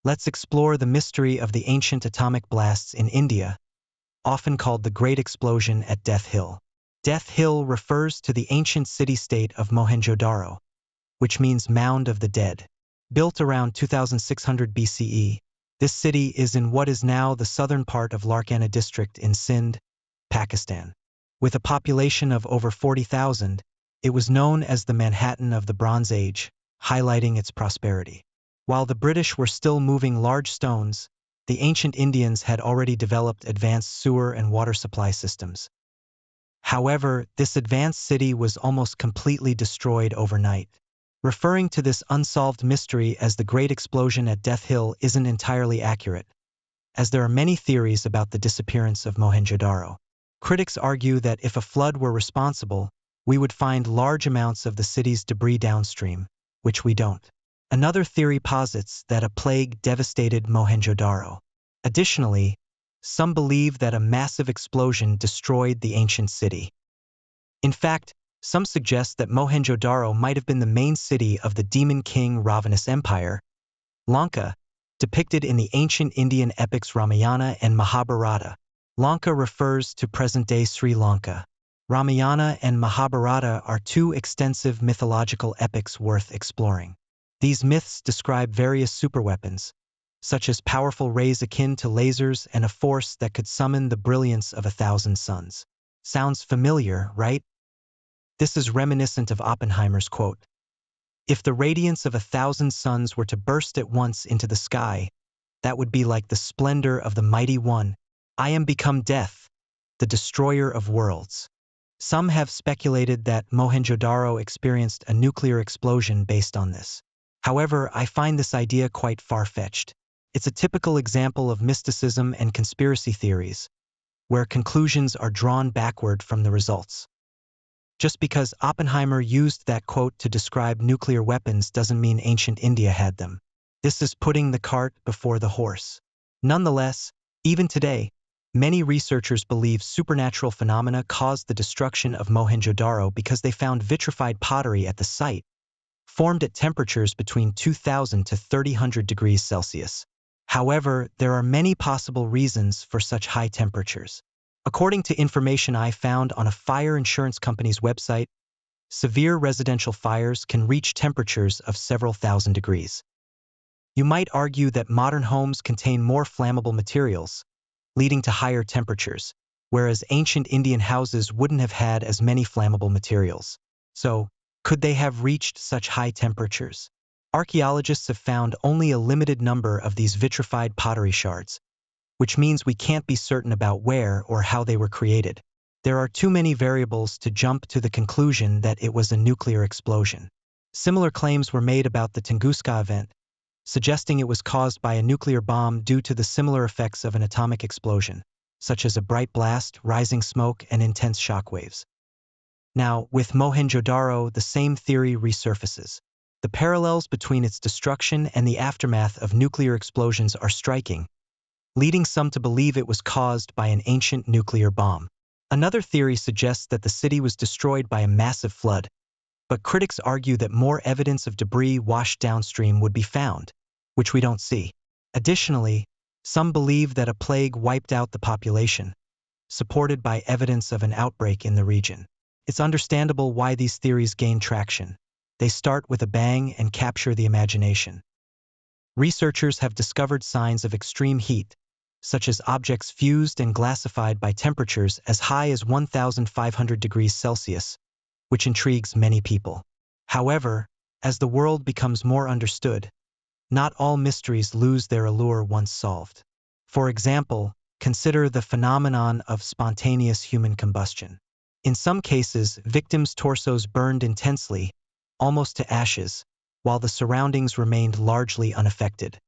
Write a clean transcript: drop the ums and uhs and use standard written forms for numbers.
let's explore the mystery of the ancient atomic blasts in India, often called the Great Explosion at Death Hill. Death Hill refers to the ancient city-state of Mohenjo-Daro, which means Mound of the Dead. Built around 2600 BCE, this city is in what is now the southern part of Larkana district in Sindh, Pakistan. With a population of over 40,000, it was known as the Manhattan of the Bronze Age, highlighting its prosperity. While the British were still moving large stones, the ancient Indians had already developed advanced sewer and water supply systems. However, this advanced city was almost completely destroyed overnight. Referring to this unsolved mystery as the Great Explosion at Death Hill isn't entirely accurate, as there are many theories about the disappearance of Mohenjo-Daro. Critics argue that if a flood were responsible, we would find large amounts of the city's debris downstream, which we don't. Another theory posits that a plague devastated Mohenjo-Daro. Additionally, some believe that a massive explosion destroyed the ancient city. In fact, some suggest that Mohenjo-Daro might have been the main city of the demon king Ravana's empire, Lanka, depicted in the ancient Indian epics Ramayana and Mahabharata. Lanka refers to present-day Sri Lanka. Ramayana and Mahabharata are two extensive mythological epics worth exploring. These myths describe various superweapons, such as powerful rays akin to lasers and a force that could summon the brilliance of 1,000 suns. Sounds familiar, right? This is reminiscent of Oppenheimer's quote, "If the radiance of 1,000 suns were to burst at once into the sky, that would be like the splendor of the mighty one. I am become death, the destroyer of worlds." Some have speculated that Mohenjo-Daro experienced a nuclear explosion based on this. However, I find this idea quite far-fetched. It's a typical example of mysticism and conspiracy theories, where conclusions are drawn backward from the results. Just because Oppenheimer used that quote to describe nuclear weapons doesn't mean ancient India had them. This is putting the cart before the horse. Nonetheless, even today, many researchers believe supernatural phenomena caused the destruction of Mohenjo-Daro because they found vitrified pottery at the site, formed at temperatures between 2,000 to 3,000 degrees Celsius. However, there are many possible reasons for such high temperatures. According to information I found on a fire insurance company's website, severe residential fires can reach temperatures of several thousand degrees. You might argue that modern homes contain more flammable materials, leading to higher temperatures, whereas ancient Indian houses wouldn't have had as many flammable materials. So, could they have reached such high temperatures? Archaeologists have found only a limited number of these vitrified pottery shards, which means we can't be certain about where or how they were created. There are too many variables to jump to the conclusion that it was a nuclear explosion. Similar claims were made about the Tunguska event, suggesting it was caused by a nuclear bomb due to the similar effects of an atomic explosion, such as a bright blast, rising smoke, and intense shockwaves. Now, with Mohenjo-Daro, the same theory resurfaces. The parallels between its destruction and the aftermath of nuclear explosions are striking, leading some to believe it was caused by an ancient nuclear bomb. Another theory suggests that the city was destroyed by a massive flood, but critics argue that more evidence of debris washed downstream would be found, which we don't see. Additionally, some believe that a plague wiped out the population, supported by evidence of an outbreak in the region. It's understandable why these theories gain traction. They start with a bang and capture the imagination. Researchers have discovered signs of extreme heat, such as objects fused and glassified by temperatures as high as 1,500 degrees Celsius, which intrigues many people. However, as the world becomes more understood, not all mysteries lose their allure once solved. For example, consider the phenomenon of spontaneous human combustion. In some cases, victims' torsos burned intensely, almost to ashes, while the surroundings remained largely unaffected.